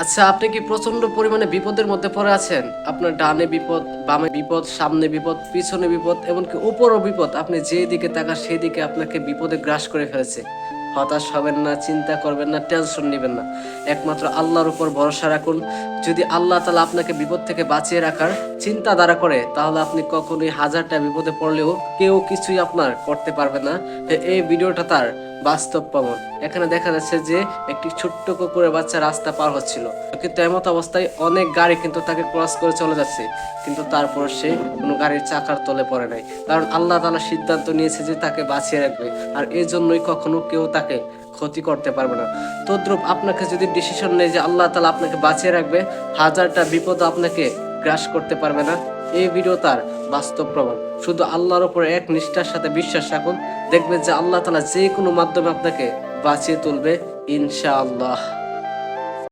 আচ্ছা, আপনি কি প্রচন্ড পরিমাণে বিপদের মধ্যে পড়ে আছেন? আপনার ডানে বিপদ, বামে বিপদ, সামনে বিপদ, পিছনে বিপদ, এমনকি উপরও বিপদ। আপনি যেদিকে তাকান সেদিকে আপনাকে বিপদে গ্রাস করে ফেলেছে। হতাশ হবেন না, চিন্তা করবেন না, টেনশন নিবেন না। একমাত্র আল্লাহর উপর ভরসা রাখুন। যদি আল্লাহ তাআলা আপনাকে বিপদ থেকে বাঁচিয়ে রাখার চিন্তাধারা করে, তাহলে আপনি কখনোই হাজারটা বিপদে পড়লেও কেউ কিছুই আপনার করতে পারবে না। এই ভিডিওটা তার বাস্তব প্রমাণ। এখানে দেখা যাচ্ছে যে একটি ছোট্ট কুকুরের বাচ্চা রাস্তা পার হচ্ছিল, কিন্তু এমত অবস্থায় অনেক গাড়ি কিন্তু তাকে ক্রস করে চলে যাচ্ছে, কিন্তু তারপর সে কোনো গাড়ির চাকার তলে পড়ে নাই, কারণ আল্লাহ তাআলা সিদ্ধান্ত নিয়েছে যে তাকে বাঁচিয়ে রাখবে। আর এই জন্যই কখনো কেউ তাকে ক্ষতি করতে পারবে না। তদ্রূপ আপনাকে যদি ডিসিশন নেয় যে আল্লাহ তাআলা আপনাকে বাঁচিয়ে রাখবে, হাজারটা বিপদ আপনাকে গ্রাস করতে পারবে না। এই ভিডিও তার বাস্তব প্রমাণ। শুধু আল্লাহর উপর এক নিষ্ঠার সাথে বিশ্বাস রাখুন, দেখবেন যে আল্লাহ তাআলা যে কোনো মাধ্যমে আপনাকে বাঁচিয়ে তুলবে ইনশাআল্লাহ।